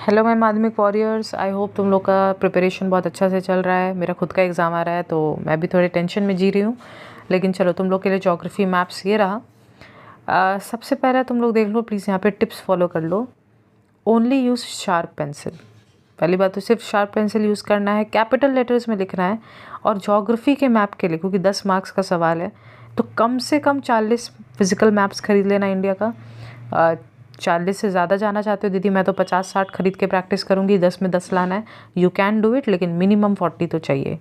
Hello my माध्यमिक warriors, I hope तुम लोग का प्रिपरेशन बहुत अच्छा से चल रहा है। मेरा खुद का एग्ज़ाम आ रहा है तो मैं भी थोड़े टेंशन में जी रही हूँ, लेकिन चलो तुम लोग के लिए ज्योग्राफी मैप्स ये रहा। सबसे पहले तुम लोग देख लो प्लीज़, यहाँ पे टिप्स फॉलो कर लो। Only use sharp pencil. पहली बात तो सिर्फ शार्प पेंसिल यूज़ करना है, कैपिटल लेटर्स में लिखना है। और ज्योग्राफी के मैप के लिए, क्योंकि 10 मार्क्स का सवाल है, तो कम से कम 40 फिजिकल मैप्स खरीद लेना इंडिया का। 40 से ज़्यादा जाना चाहते हो दीदी, मैं तो 50-60 खरीद के प्रैक्टिस करूँगी, 10 में 10 लाना है। यू कैन डू इट, लेकिन मिनिमम 40 तो चाहिए,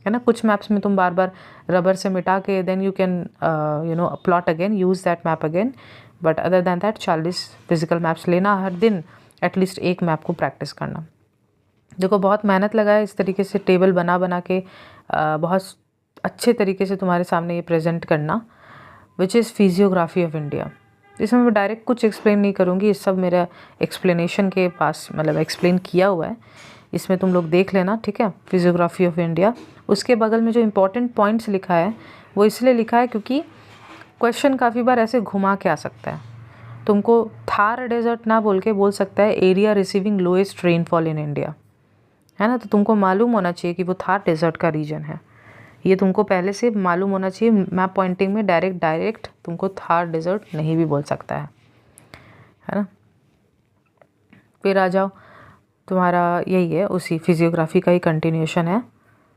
है ना। कुछ मैप्स में तुम बार बार रबर से मिटा के then you can plot again, use that map again, but other than that 40 physical maps लेना हर दिन, एटलीस्ट एक मैप को प्रैक्टिस करना। देखो बहुत मेहनत लगा है इस तरीके से टेबल बना बना के बहुत अच्छे तरीके से तुम्हारे सामने ये प्रेजेंट करना, which is physiography of India. इसमें मैं डायरेक्ट कुछ एक्सप्लेन नहीं करूँगी, ये सब मेरा एक्सप्लेनेशन के पास मतलब एक्सप्लेन किया हुआ है, इसमें तुम लोग देख लेना, ठीक है। फिजियोग्राफी ऑफ इंडिया, उसके बगल में जो इम्पोर्टेंट पॉइंट्स लिखा है वो इसलिए लिखा है क्योंकि क्वेश्चन काफ़ी बार ऐसे घुमा के आ सकता है। तुमको थार डेजर्ट ना बोल के बोल सकता है area receiving lowest rainfall in India, है ना। तो तुमको मालूम होना चाहिए कि वो थार डेजर्ट का रीजन है, ये तुमको पहले से मालूम होना चाहिए। मैप पॉइंटिंग में डायरेक्ट तुमको थार डेजर्ट नहीं भी बोल सकता है ना। फिर आ जाओ, तुम्हारा यही है, उसी फिजियोग्राफी का ही कंटिन्यूशन है।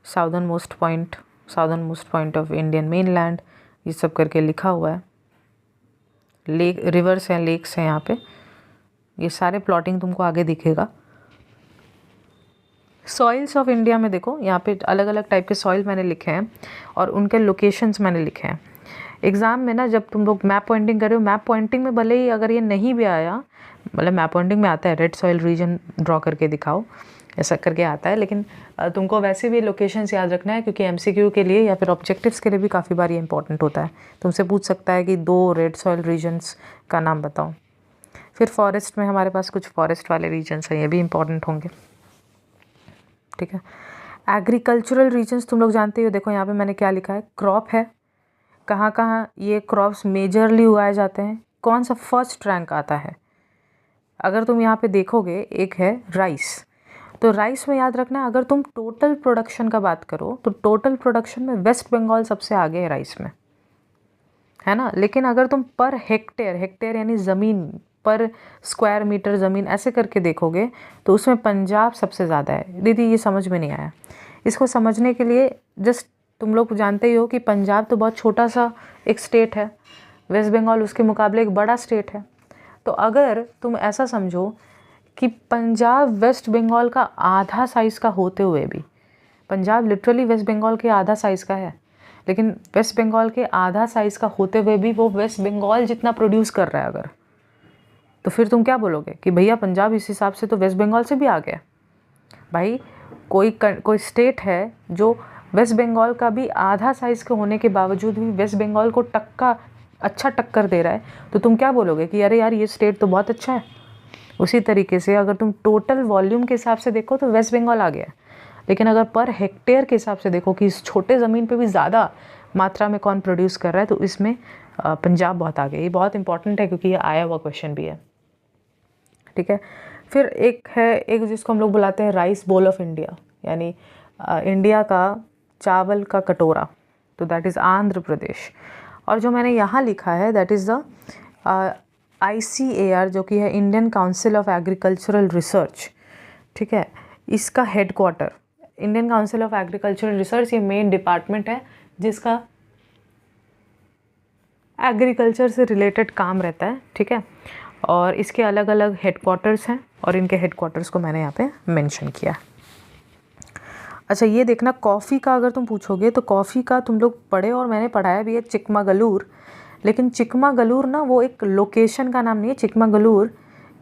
Southern most point of Indian mainland, ये सब करके लिखा हुआ है। लेक, रिवर्स हैं, लेक्स हैं यहाँ पे, ये सारे प्लॉटिंग तुमको आगे दिखेगा। सॉइल्स ऑफ इंडिया में देखो, यहाँ पे अलग अलग टाइप के सॉइल मैंने लिखे हैं और उनके लोकेशंस मैंने लिखे हैं। एग्ज़ाम में ना जब तुम लोग मैप पॉइंटिंग कर रहे हो, मैप पॉइंटिंग में भले ही अगर ये नहीं भी आया, मतलब मैप पॉइंटिंग में आता है रेड सॉइल रीजन ड्रॉ करके दिखाओ, ऐसा करके आता है, लेकिन तुमको वैसे भी लोकेशंस याद रखना है, क्योंकि एमसीक्यू के लिए या फिर ऑब्जेक्टिव्स के लिए भी काफ़ी बार ये इंपॉर्टेंट होता है। तुमसे पूछ सकता है कि 2 रेड सॉइल रीजन्स का नाम बताओ। फिर फॉरेस्ट में हमारे पास कुछ फॉरेस्ट वाले रीजन्स हैं, ये भी इंपॉर्टेंट होंगे, ठीक है। एग्रीकल्चरल रीजन्स तुम लोग जानते हो, देखो यहाँ पे मैंने क्या लिखा है, क्रॉप है, कहाँ कहाँ ये क्रॉप्स मेजरली उगाए जाते हैं, कौन सा फर्स्ट रैंक आता है। अगर तुम यहाँ पे देखोगे, एक है राइस, तो राइस में याद रखना, अगर तुम टोटल प्रोडक्शन का बात करो तो टोटल प्रोडक्शन में वेस्ट बंगाल सबसे आगे है राइस में, है ना। लेकिन अगर तुम पर हेक्टेयर यानी ज़मीन, पर स्क्वायर मीटर ज़मीन ऐसे करके देखोगे तो उसमें पंजाब सबसे ज़्यादा है। दीदी ये समझ में नहीं आया, इसको समझने के लिए जस्ट तुम लोग जानते ही हो कि पंजाब तो बहुत छोटा सा एक स्टेट है, वेस्ट बंगाल उसके मुकाबले एक बड़ा स्टेट है। तो अगर तुम ऐसा समझो कि पंजाब वेस्ट बंगाल का आधा साइज़ का होते हुए भी, पंजाब लिटरली वेस्ट बंगाल के आधा साइज़ का है, लेकिन वेस्ट बंगाल के आधा साइज़ का होते हुए भी वो वेस्ट बंगाल जितना प्रोड्यूस कर रहा है अगर, तो फिर तुम क्या बोलोगे कि भैया पंजाब इस हिसाब से तो वेस्ट बंगाल से भी आ गया। भाई कोई स्टेट है जो वेस्ट बंगाल का भी आधा साइज़ के होने के बावजूद भी वेस्ट बंगाल को अच्छा टक्कर दे रहा है, तो तुम क्या बोलोगे कि अरे यार ये स्टेट तो बहुत अच्छा है। उसी तरीके से अगर तुम टोटल वॉल्यूम के हिसाब से देखो तो वेस्ट बंगाल आ गया, लेकिन अगर पर हेक्टेयर के हिसाब से देखो कि इस छोटे ज़मीन पे भी ज़्यादा मात्रा में कौन प्रोड्यूस कर रहा है, तो इसमें पंजाब बहुत आगे। ये बहुत इंपॉर्टेंट है क्योंकि ये आया हुआ क्वेश्चन भी है, ठीक है। फिर एक जिसको हम लोग बुलाते हैं राइस बोल ऑफ इंडिया, यानी इंडिया का चावल का कटोरा, तो दैट इज़ आंध्र प्रदेश। और जो मैंने यहाँ लिखा है दैट इज़ द ICAR, जो कि है Indian council of agricultural research, ठीक है। इसका headquarter, Indian council of agricultural research, ये मेन डिपार्टमेंट है जिसका एग्रीकल्चर से रिलेटेड काम रहता है, ठीक है। और इसके अलग अलग हेडक्वार्टर्स हैं और इनके हेडक्वार्टर्स को मैंने यहाँ पे मेंशन किया। अच्छा ये देखना, कॉफ़ी का अगर तुम पूछोगे तो कॉफ़ी का तुम लोग पढ़े और मैंने पढ़ाया भी है चिकमागलूर, लेकिन चिकमागलूर ना वो एक लोकेशन का नाम नहीं है। चिकमागलूर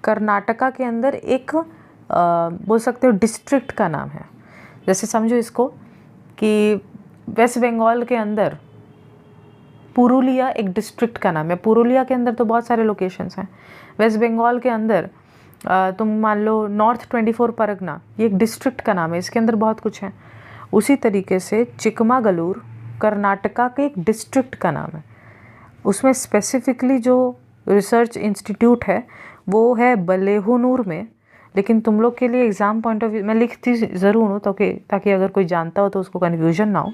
कर्नाटका के अंदर एक बोल सकते हो डिस्ट्रिक्ट का नाम है। जैसे समझो इसको कि वेस्ट बंगाल के अंदर पुरुलिया एक डिस्ट्रिक्ट का नाम है। पुरुलिया के अंदर तो बहुत सारे लोकेशंस हैं। वेस्ट बंगाल के अंदर तुम मान लो नॉर्थ 24 परगना, ये एक डिस्ट्रिक्ट का नाम है, इसके अंदर बहुत कुछ है। उसी तरीके से चिकमागलूर कर्नाटका के एक डिस्ट्रिक्ट का नाम है। उसमें स्पेसिफिकली जो रिसर्च इंस्टीट्यूट है वो है बलेहुनूर में, लेकिन तुम लोग के लिए एग्ज़ाम पॉइंट ऑफ व्यू मैं लिखती ज़रूर हूँ ताकि अगर कोई जानता हो तो उसको कन्फ्यूजन ना हो,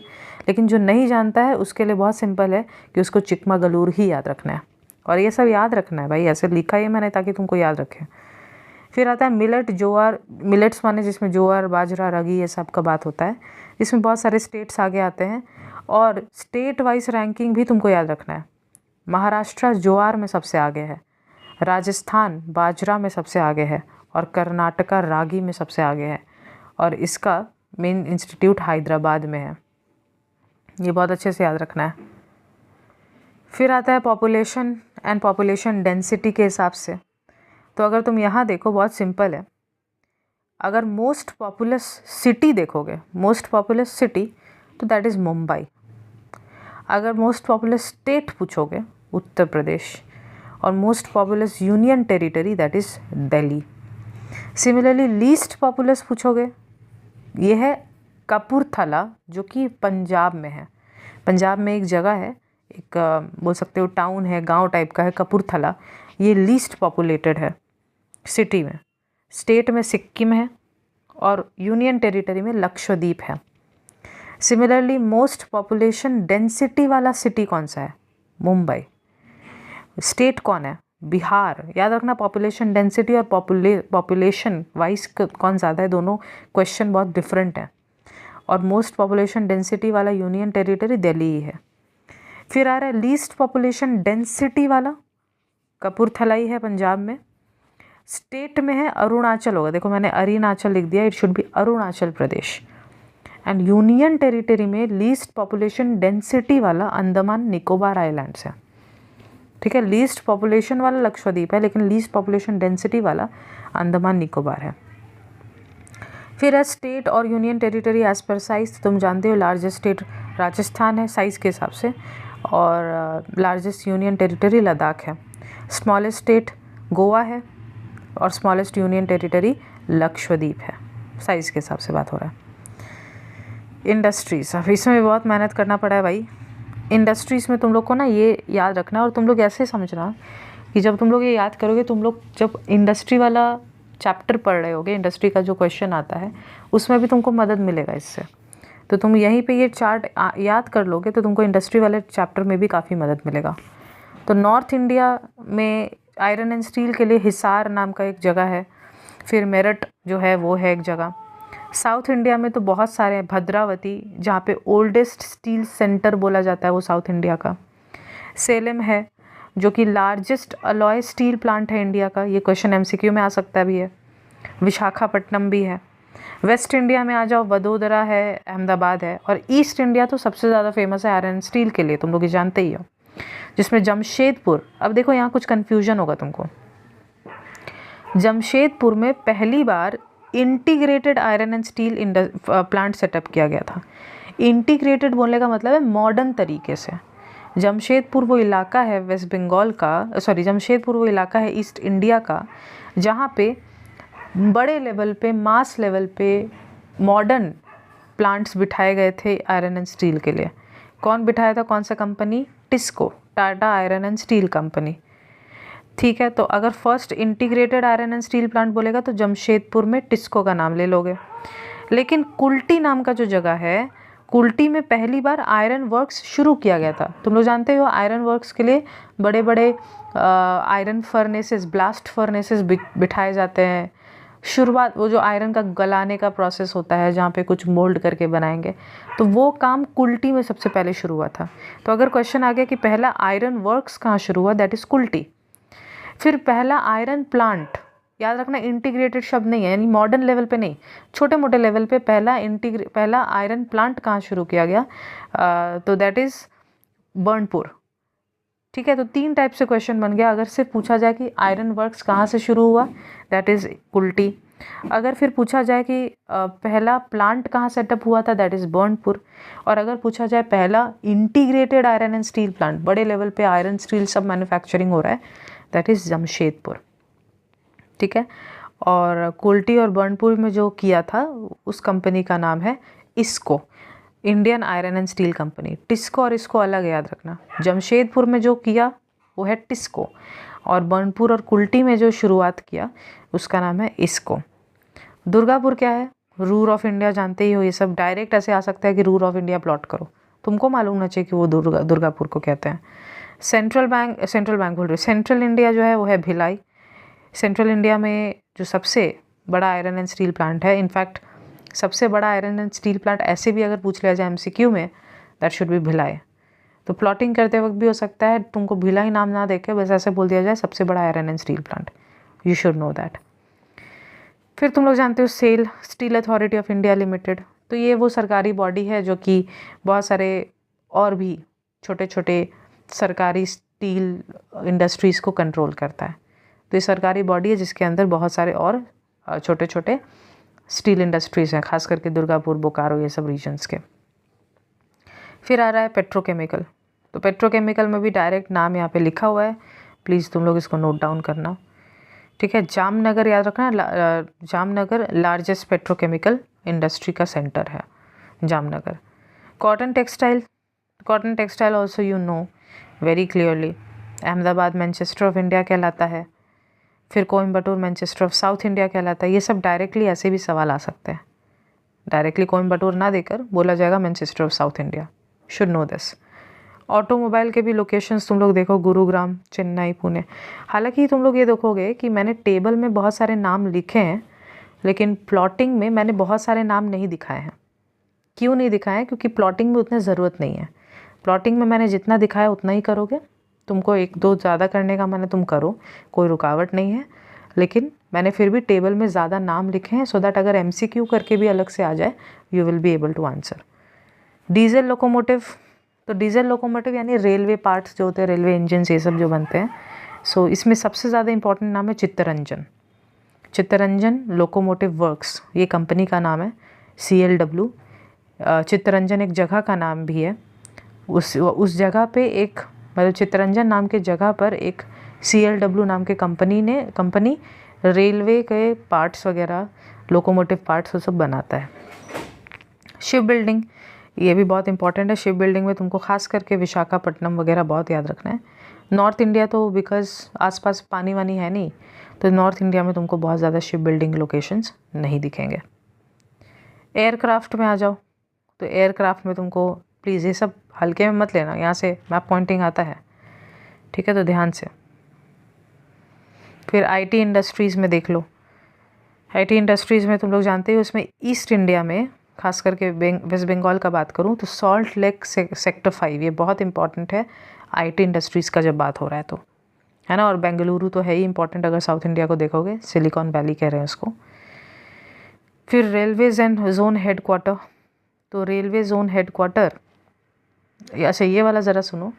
लेकिन जो नहीं जानता है उसके लिए बहुत सिंपल है कि उसको चिकमागलूर ही याद रखना है, और ये सब याद रखना है भाई, ऐसे लिखा ही मैंने ताकि तुमको याद रखें। फिर आता है मिलेट, ज्वार, मिलेट्स माने जिसमें ज्वार, बाजरा, रागी ये सब का बात होता है। इसमें बहुत सारे स्टेट्स आगे आते हैं और स्टेट वाइज रैंकिंग भी तुमको याद रखना है। महाराष्ट्र ज्वार में सबसे आगे है, राजस्थान बाजरा में सबसे आगे है, और कर्नाटका रागी में सबसे आगे है, और इसका मेन इंस्टीट्यूट हैदराबाद में है। ये बहुत अच्छे से याद रखना है। फिर आता है पॉपुलेशन एंड पॉपुलेशन डेंसिटी के हिसाब से। तो अगर तुम यहाँ देखो बहुत सिंपल है, अगर मोस्ट पॉपुलस सिटी देखोगे, मोस्ट पॉपुलस सिटी तो दैट इज़ मुंबई। अगर मोस्ट पॉपुलस स्टेट पूछोगे उत्तर प्रदेश, और most populous union territory that is Delhi. Similarly least populace पूछोगे, ये है कपूरथला जो कि पंजाब में है। पंजाब में एक जगह है, एक बोल सकते हो टाउन है, गांव टाइप का है कपूरथला, ये लीस्ट पॉपुलेटेड है सिटी में। स्टेट में सिक्किम है और यूनियन टेरिटरी में लक्षद्वीप है। सिमिलरली मोस्ट पॉपुलेशन डेंसिटी वाला सिटी कौन सा है? मुंबई। स्टेट कौन है? बिहार। याद रखना पॉपुलेशन डेंसिटी और पॉपुलेशन वाइज कौन ज़्यादा है, दोनों क्वेश्चन बहुत डिफरेंट हैं। और मोस्ट पॉपुलेशन डेंसिटी वाला यूनियन टेरिटरी दिल्ली ही है। फिर आ रहा है लीस्ट पॉपुलेशन डेंसिटी वाला, कपूरथला ही है पंजाब में। स्टेट में है अरुणाचल होगा, देखो मैंने अरुणाचल लिख दिया, it should be Arunachal Pradesh. And union territory में लीस्ट पॉपुलेशन डेंसिटी वाला अंडमान निकोबार आइलैंड्स है। ठीक है, लीस्ट पॉपुलेशन वाला लक्षद्वीप है, लेकिन लीस्ट पॉपुलेशन डेंसिटी वाला अंडमान निकोबार है। फिर है स्टेट और union territory as per size. तुम जानते हो लार्जेस्ट स्टेट राजस्थान है साइज़ के हिसाब से, और लार्जेस्ट यूनियन टेरिटरी लद्दाख है। स्मॉलेस्ट स्टेट गोवा है, और स्मॉलेस्ट यूनियन टेरिटरी लक्षद्वीप है। साइज़ के हिसाब से बात हो रहा है। इंडस्ट्रीज़, अब इसमें भी बहुत मेहनत करना पड़ा है भाई। इंडस्ट्रीज़ में तुम लोग को ना ये याद रखना, और तुम लोग ऐसे समझना कि जब तुम लोग ये याद करोगे, तुम लोग जब इंडस्ट्री वाला चैप्टर पढ़ रहे होगे, इंडस्ट्री का जो क्वेश्चन आता है उसमें भी तुमको मदद मिलेगा इससे। तो तुम यहीं पे ये चार्ट याद कर लोगे तो तुमको इंडस्ट्री वाले चैप्टर में भी काफ़ी मदद मिलेगा। तो नॉर्थ इंडिया में आयरन एंड स्टील के लिए हिसार नाम का एक जगह है, फिर मेरठ जो है वो है एक जगह। साउथ इंडिया में तो बहुत सारे हैं, भद्रावती जहाँ पे ओल्डेस्ट स्टील सेंटर बोला जाता है वो साउथ इंडिया का। सेलम है जो कि लार्जेस्ट अलॉय स्टील प्लांट है इंडिया का, ये क्वेश्चन एमसीक्यू में आ सकता भी है। विशाखापट्टनम भी है। वेस्ट इंडिया में आ जाओ, वडोदरा है, अहमदाबाद है। और ईस्ट इंडिया तो सबसे ज़्यादा फेमस है आयरन स्टील के लिए, तुम लोग ये जानते ही हो, जिसमें जमशेदपुर। अब देखो यहाँ कुछ कन्फ्यूजन होगा तुमको। जमशेदपुर में पहली बार integrated iron and steel plant setup किया गया था। इंटीग्रेटेड बोलने का मतलब है मॉडर्न तरीके से। जमशेदपुर वो इलाका है वेस्ट बंगाल का, जमशेदपुर वो इलाका है ईस्ट इंडिया का जहाँ पे बड़े लेवल पे, मास लेवल पे मॉडर्न प्लांट्स बिठाए गए थे आयरन एंड स्टील के लिए। कौन बिठाया था? कौन सा company? TISCO, Tata iron and steel company. ठीक है, तो अगर first integrated iron and steel plant बोलेगा तो जमशेदपुर में टिस्को का नाम ले लोगे। लेकिन कुल्टी नाम का जो जगह है, कुल्टी में पहली बार आयरन वर्क्स शुरू किया गया था। तुम लोग जानते हो आयरन वर्क्स के लिए बड़े बड़े आयरन फर्नेसेस, ब्लास्ट फर्नेसेस बिठाए जाते हैं। शुरुआत वो जो आयरन का गलाने का प्रोसेस होता है जहाँ पे कुछ मोल्ड करके बनाएंगे, तो वो काम कुल्टी में सबसे पहले शुरू हुआ था। तो अगर क्वेश्चन आ गया कि पहला आयरन वर्क्स कहाँ शुरू हुआ, दैट इज़ कुल्टी। फिर पहला आयरन प्लांट, याद रखना इंटीग्रेटेड शब्द नहीं है, यानी मॉडर्न लेवल पे नहीं, छोटे मोटे लेवल पे पहला आयरन प्लांट कहाँ शुरू किया गया, तो दैट इज़ बर्नपुर। ठीक है, तो 3 टाइप से क्वेश्चन बन गया। अगर सिर्फ पूछा जाए कि आयरन वर्क्स कहाँ से शुरू हुआ, दैट इज़ कुल्टी। अगर फिर पूछा जाए कि पहला प्लांट कहाँ सेटअप हुआ था, दैट इज़ बर्नपुर। और अगर पूछा जाए पहला integrated iron and steel plant, बड़े लेवल पे आयरन स्टील सब मैन्युफैक्चरिंग हो रहा है, दैट इज़ जमशेदपुर। ठीक है, और कुल्टी और बर्नपुर में जो किया था उस कंपनी का नाम है इसको, Indian iron and steel company. TISCO और इसको अलग याद रखना। जमशेदपुर में जो किया वो है टिस्को, और बर्नपुर और कुल्टी में जो शुरुआत किया उसका नाम है इसको। दुर्गापुर क्या है? रूर ऑफ इंडिया, जानते ही हो। ये सब डायरेक्ट ऐसे आ सकता है कि रूर ऑफ इंडिया प्लॉट करो, तुमको मालूम होना चाहिए कि वो दुर्गापुर को कहते हैं। सेंट्रल बैंक बोल रही, सेंट्रल इंडिया जो है वो है भिलाई। सेंट्रल इंडिया में जो सबसे बड़ा आयरन एंड स्टील प्लांट है, इनफैक्ट सबसे बड़ा आयरन एंड स्टील प्लांट ऐसे भी अगर पूछ लिया जाए MCQ में, दैट शुड बी भिलाई। तो प्लॉटिंग करते वक्त भी हो सकता है तुमको भिलाई नाम ना देके बस ऐसे बोल दिया जाए सबसे बड़ा iron and steel plant, you should know that. फिर तुम लोग जानते हो SAIL, steel authority of India limited. तो ये वो सरकारी बॉडी है जो कि बहुत सारे और भी छोटे छोटे सरकारी स्टील इंडस्ट्रीज़ को कंट्रोल करता है। तो ये सरकारी बॉडी है जिसके अंदर बहुत सारे और छोटे छोटे स्टील इंडस्ट्रीज़ हैं, खास करके दुर्गापुर, बोकारो, ये सब रीजन्स के। फिर आ रहा है पेट्रोकेमिकल। तो पेट्रोकेमिकल में भी डायरेक्ट नाम यहाँ पे लिखा हुआ है, प्लीज़ तुम लोग इसको नोट डाउन करना, ठीक है। जामनगर याद रखना, जामनगर लार्जेस्ट पेट्रोकेमिकल इंडस्ट्री का सेंटर है Jamnagar. Cotton textile also you know very clearly, Ahmedabad Manchester of India कहलाता है। फिर Coimbatore Manchester of south India कहलाता है। ये सब डायरेक्टली ऐसे भी सवाल आ सकते हैं, डायरेक्टली कोयम्बटूर ना देकर बोला जाएगा Manchester of south India, should know this. Automobile के भी लोकेशंस तुम लोग देखो, गुरुग्राम, चेन्नई, पुणे। हालांकि तुम लोग ये देखोगे कि मैंने टेबल में बहुत सारे नाम लिखे हैं, लेकिन प्लॉटिंग में मैंने बहुत सारे नाम नहीं दिखाए हैं। क्यों नहीं दिखाए? क्योंकि प्लॉटिंग में उतनी ज़रूरत नहीं है। प्लॉटिंग में मैंने जितना दिखाया उतना ही करोगे, तुमको एक दो ज़्यादा करने का मैंने तुम करो, कोई रुकावट नहीं है। लेकिन मैंने फिर भी टेबल में ज़्यादा नाम लिखे हैं सो दैट अगर MCQ करके भी अलग से आ जाए you will be able to answer. Diesel locomotive, तो डीजल लोकोमोटिव यानी रेलवे पार्ट्स जो होते हैं, रेलवे इंजन्स, ये सब जो बनते हैं। सो इसमें सबसे ज़्यादा इंपॉर्टेंट नाम है चित्तरंजन लोकोमोटिव वर्क्स, ये कंपनी का नाम है, CLW। चित्तरंजन एक जगह का नाम भी है। उस जगह पे एक, मतलब चित्तरंजन नाम के जगह पर एक CLW नाम के कंपनी रेलवे के पार्ट्स वगैरह, लोकोमोटिव पार्ट्स वो सब बनाता है। शिप बिल्डिंग, ये भी बहुत इंपॉर्टेंट है। शिप बिल्डिंग में तुमको खास करके विशाखापट्टनम वगैरह बहुत याद रखना है। नॉर्थ इंडिया तो बिकॉज आसपास पानी वानी है नहीं, तो नॉर्थ इंडिया में तुमको बहुत ज़्यादा शिप बिल्डिंग लोकेशंस नहीं दिखेंगे। एयरक्राफ्ट में आ जाओ, तो एयरक्राफ्ट में तुमको प्लीज़ ये सब हल्के में मत लेना, यहाँ से मैप पॉइंटिंग आता है, ठीक है, तो ध्यान से। फिर IT इंडस्ट्रीज़ में देख लो। IT इंडस्ट्रीज़ में तुम लोग जानते हो, उसमें ईस्ट इंडिया में खास करके वेस्ट बंगाल का बात करूँ तो सॉल्ट लेक सेक्टर 5 ये बहुत इंपॉर्टेंट है IT इंडस्ट्रीज़ का जब बात हो रहा है तो, है ना। और बेंगलुरु तो है ही इंपॉर्टेंट, अगर साउथ इंडिया को देखोगे, सिलिकॉन वैली कह रहे हैं उसको। फिर रेलवेज़ एंड जोन हेडक्वार्टर, तो रेलवे जोन हेडक्वार्टर, अच्छा ये वाला ज़रा सुनो।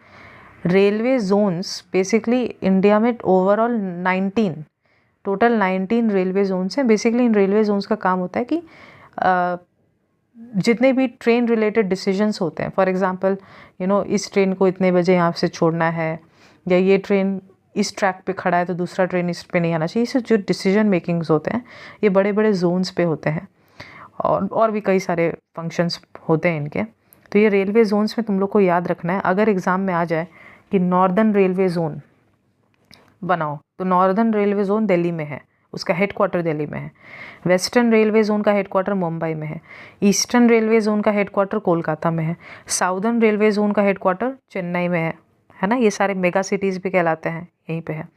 रेलवे जोन्स बेसिकली इंडिया में ओवरऑल 19 रेलवे जोन्स हैं। बेसिकली इन रेलवे जोन्स का काम होता है कि जितने भी ट्रेन रिलेटेड डिसीजंस होते हैं, फॉर एग्जांपल इस ट्रेन को इतने बजे यहाँ से छोड़ना है, या ये ट्रेन इस ट्रैक पे खड़ा है तो दूसरा ट्रेन इस पे नहीं आना चाहिए, इससे जो डिसीजन मेकिंग्स होते हैं ये बड़े बड़े जोन्स पे होते हैं। और भी कई सारे फंक्शंस होते हैं इनके। तो ये रेलवे जोन्स में तुम लोग को याद रखना है। अगर एग्ज़ाम में आ जाए कि नॉर्दर्न रेलवे जोन बनाओ, तो नॉर्दर्न रेलवे जोन दिल्ली में है, उसका हेडक्वार्टर दिल्ली में है। वेस्टर्न रेलवे जोन का हेडक्वार्टर मुंबई में है। ईस्टर्न रेलवे जोन का हेडक्वार्टर कोलकाता में है। साउदर्न रेलवे जोन का हेडक्वार्टर चेन्नई में है ना। ये सारे मेगा सिटीज़ भी कहलाते हैं, यहीं पे है।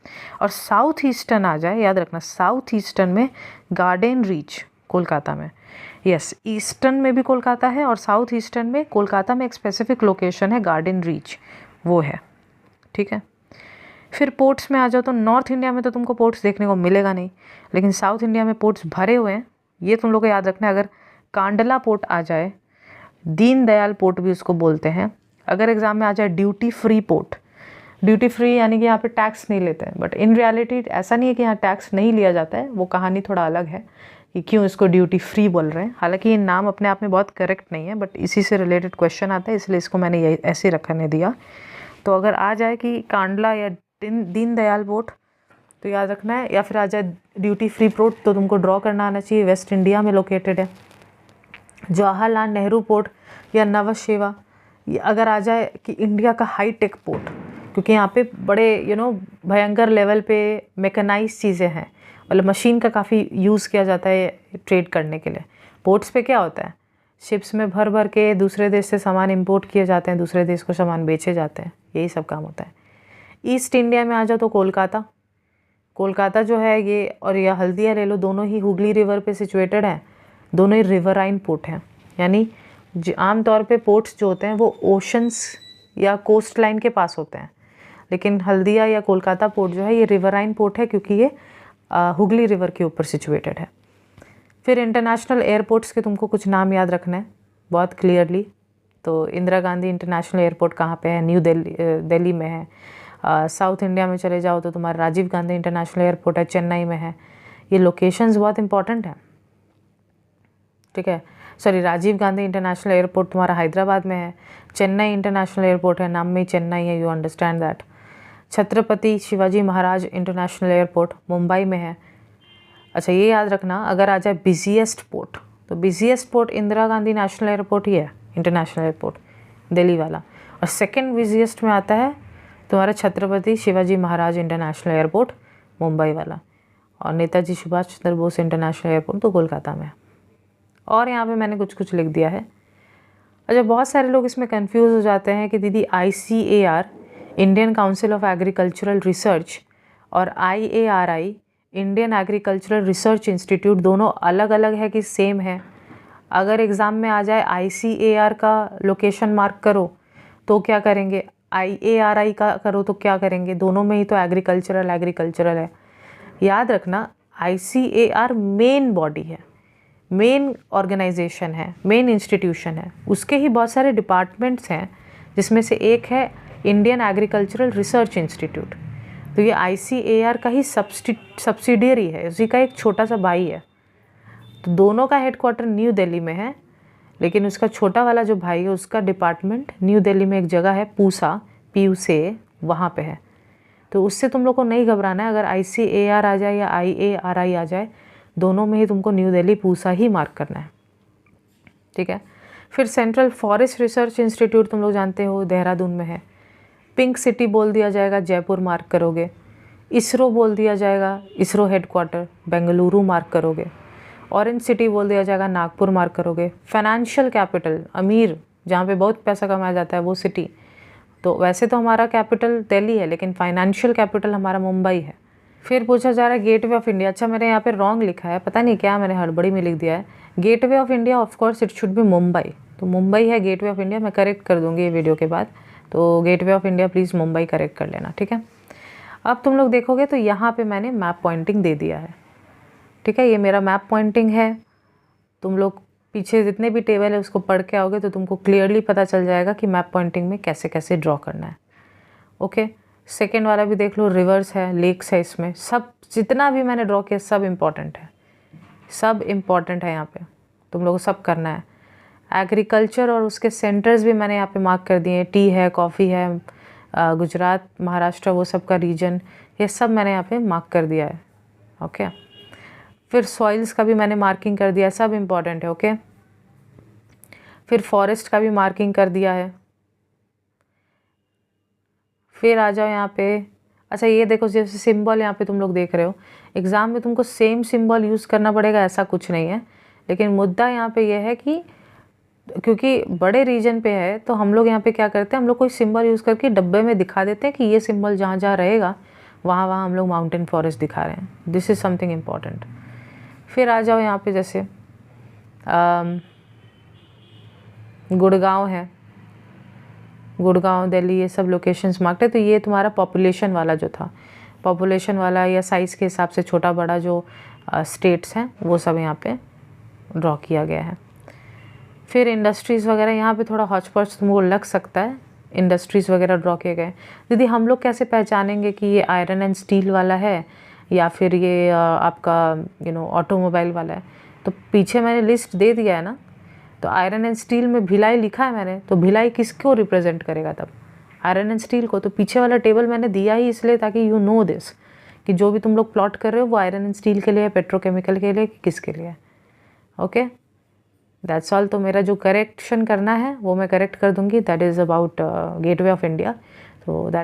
और साउथ ईस्टर्न आ जाए, याद रखना, साउथ ईस्टर्न में गार्डन रीच कोलकाता में। यस, ईस्टर्न में भी कोलकाता है और साउथ ईस्टर्न में कोलकाता में एक स्पेसिफिक लोकेशन है गार्डन रीच, वो है, ठीक है। फिर पोर्ट्स में आ जाओ, तो नॉर्थ इंडिया में तो तुमको पोर्ट्स देखने को मिलेगा नहीं, लेकिन साउथ इंडिया में पोर्ट्स भरे हुए हैं, ये तुम लोग को याद रखना है। अगर कांडला पोर्ट आ जाए, दीन दयाल पोर्ट भी उसको बोलते हैं। अगर एग्ज़ाम में आ जाए duty free port, duty free यानी कि यहाँ पे टैक्स नहीं लेते हैं, बट इन रियलिटी ऐसा नहीं है कि यहाँ टैक्स नहीं लिया जाता है, वो कहानी थोड़ा अलग है कि क्यों इसको ड्यूटी फ्री बोल रहे हैं। हालांकि ये नाम अपने आप में बहुत करेक्ट नहीं है, बट इसी से रिलेटेड क्वेश्चन आता है, इसलिए इसको मैंने ये ऐसे रखने दिया। तो अगर आ जाए कि कांडला या दीन दयाल पोर्ट तो याद रखना है, या फिर आ जाए ड्यूटी फ्री पोर्ट तो तुमको ड्रॉ करना आना चाहिए, वेस्ट इंडिया में लोकेटेड है। जवाहरलाल नेहरू पोर्ट या नवसेवा, अगर आ जाए कि इंडिया का हाई टेक पोर्ट, क्योंकि यहाँ पे बड़े भयंकर लेवल पे मैकेनाइज चीज़ें हैं, मतलब मशीन का काफ़ी यूज़ किया जाता है ट्रेड करने के लिए। पोर्ट्स पे क्या होता है, शिप्स में भर भर के दूसरे देश से सामान इंपोर्ट किए जाते हैं, दूसरे देश को सामान बेचे जाते हैं, यही सब काम होता है। ईस्ट इंडिया में आ जाओ तो कोलकाता जो है ये, और या हल्दिया ले लो, दोनों ही हुगली रिवर पे सिचुएटेड हैं, दोनों ही रिवराइन पोर्ट हैं। यानी आम तौर पे पोर्ट्स जो होते हैं वो ओशंस या कोस्ट लाइन के पास होते हैं, लेकिन हल्दिया या कोलकाता पोर्ट जो है ये रिवराइन पोर्ट है, क्योंकि ये हुगली रिवर के ऊपर सिचुएटेड है। फिर इंटरनेशनल एयरपोर्ट्स के तुमको कुछ नाम याद रखना है बहुत क्लियरली। तो इंदिरा गांधी इंटरनेशनल एयरपोर्ट कहाँ पे है, न्यू दिल्ली में है। साउथ इंडिया में चले जाओ तो तुम्हारा राजीव गांधी इंटरनेशनल एयरपोर्ट है, चेन्नई में है। ये लोकेशंस बहुत इंपॉर्टेंट है, ठीक है। Sorry, Rajiv Gandhi international airport तुम्हारा हैदराबाद में है, चेन्नई इंटरनेशनल एयरपोर्ट है, नाम में ही चेन्नई है, you understand that. Chhatrapati Shivaji Maharaj international airport Mumbai में है। अच्छा, ये याद रखना, अगर आ जाए बिजिएस्ट पोर्ट, तो busiest port Indira Gandhi national airport ही है, इंटरनेशनल एयरपोर्ट दिल्ली वाला। और सेकेंड बिजिएस्ट में आता है तुम्हारा छत्रपति शिवाजी महाराज इंटरनेशनल एयरपोर्ट मुंबई वाला, और नेताजी सुभाष चंद्र बोस इंटरनेशनल एयरपोर्ट तो कोलकाता में है। और यहाँ पे मैंने कुछ लिख दिया है। अच्छा, बहुत सारे लोग इसमें कंफ्यूज हो जाते हैं कि दीदी ICAR Indian council of agricultural research और IARI Indian agricultural research institute दोनों अलग अलग है कि सेम है। अगर एग्ज़ाम में आ जाए ICAR का लोकेशन मार्क करो तो क्या करेंगे, IARI का करो तो क्या करेंगे, दोनों में ही तो एग्रीकल्चरल है। याद रखना, ICAR मेन बॉडी है, मेन ऑर्गेनाइजेशन है, मेन इंस्टीट्यूशन है, उसके ही बहुत सारे डिपार्टमेंट्स हैं, जिसमें से एक है इंडियन एग्रीकल्चरल रिसर्च इंस्टीट्यूट। तो ये ICAR का ही सब्सिडियरी है, उसी का एक छोटा सा भाई है। तो दोनों का हेडक्वार्टर न्यू दिल्ली में है, लेकिन उसका छोटा वाला जो भाई है उसका डिपार्टमेंट न्यू दिल्ली में एक जगह है पूसा, PUSA, वहाँ पे है। तो उससे तुम लोग को नहीं घबराना है। अगर ICAR आ जाए या IARI आ जाए, दोनों में ही तुमको न्यू दिल्ली पूसा ही मार्क करना है, ठीक है। फिर सेंट्रल फॉरेस्ट रिसर्च इंस्टीट्यूट तुम लोग जानते हो, देहरादून में है। पिंक सिटी बोल दिया जाएगा, जयपुर मार्क करोगे। इसरो बोल दिया जाएगा, इसरो हेडक्वार्टर बेंगलुरु मार्क करोगे। ऑरेंज सिटी बोल दिया जाएगा, नागपुर मार्क करोगे। फाइनेंशियल कैपिटल, अमीर, जहाँ पे बहुत पैसा कमाया जाता है वो सिटी, तो वैसे तो हमारा कैपिटल दिल्ली है, लेकिन फाइनेंशियल कैपिटल हमारा मुंबई है। फिर पूछा जा रहा है गेटवे ऑफ इंडिया। अच्छा, मेरे यहाँ पे रॉन्ग लिखा है, पता नहीं क्या मैंने हड़बड़ी में लिख दिया है। Gateway of India of course it should be Mumbai, तो मुंबई है गेटवे ऑफ इंडिया। मैं करेक्ट कर दूँगी ये वीडियो के बाद, तो gateway of India please Mumbai correct कर लेना, ठीक है। अब तुम लोग देखोगे तो यहाँ पे मैंने मैप पॉइंटिंग दे दिया है, ठीक है। ये मेरा मैप पॉइंटिंग है। तुम लोग पीछे जितने भी टेबल है उसको पढ़ के आओगे तो तुमको क्लियरली पता चल जाएगा कि मैप पॉइंटिंग में कैसे कैसे ड्रॉ करना है, ओके। सेकेंड वाला भी देख लो, रिवर्स है, लेक्स है, इसमें सब जितना भी मैंने ड्रॉ किया सब इम्पॉर्टेंट है, सब इम्पॉर्टेंट है। यहाँ पे तुम लोगों को सब करना है। एग्रीकल्चर और उसके सेंटर्स भी मैंने यहाँ पे मार्क कर दिए हैं। टी है, कॉफ़ी है, गुजरात, महाराष्ट्र, वो सब का रीजन, ये सब मैंने यहाँ पे मार्क कर दिया है, ओके। फिर सॉइल्स का भी मैंने मार्किंग कर दिया है, सब इम्पॉर्टेंट है, ओके। फिर फॉरेस्ट का भी मार्किंग कर दिया है। फिर आ जाओ यहाँ पे। अच्छा, ये देखो, जैसे सिंबल यहाँ पे तुम लोग देख रहे हो, एग्ज़ाम में तुमको सेम सिंबल यूज़ करना पड़ेगा ऐसा कुछ नहीं है, लेकिन मुद्दा यहाँ पे ये है कि क्योंकि बड़े रीजन पे है तो हम लोग यहाँ पे क्या करते हैं, हम लोग कोई सिंबल यूज़ करके डब्बे में दिखा देते हैं कि ये सिंबल जहाँ जहाँ रहेगा वहाँ वहाँ हम लोग माउंटेन फॉरेस्ट दिखा रहे हैं। This is something important. फिर आ जाओ यहाँ पे, जैसे गुड़गांव है, गुड़गांव, दिल्ली, ये सब लोकेशंस मार्क्ड है। तो ये तुम्हारा पॉपुलेशन वाला जो था, पॉपुलेशन वाला या साइज़ के हिसाब से छोटा बड़ा जो स्टेट्स हैं वो सब यहाँ पे ड्रॉ किया गया है। फिर इंडस्ट्रीज़ वगैरह यहाँ पे थोड़ा हॉच पॉच तुमको लग सकता है, इंडस्ट्रीज़ वगैरह ड्रॉ किए गए। दीदी हम लोग कैसे पहचानेंगे कि ये आयरन एंड स्टील वाला है या फिर ये आपका ऑटोमोबाइल वाला है? तो पीछे मैंने लिस्ट दे दिया है ना। तो आयरन एंड स्टील में भिलाई लिखा है मैंने, तो भिलाई किसको रिप्रेजेंट करेगा तब? आयरन एंड स्टील को। तो पीछे वाला टेबल मैंने दिया ही इसलिए ताकि यू नो दिस, कि जो भी तुम लोग प्लॉट कर रहे हो वो आयरन एंड स्टील के लिए है, पेट्रोकेमिकल के लिए, किसके लिए, ओके। That's all. तो मेरा जो करेक्शन करना है वो मैं करेक्ट कर दूंगी, that is about gateway of India. तो दैट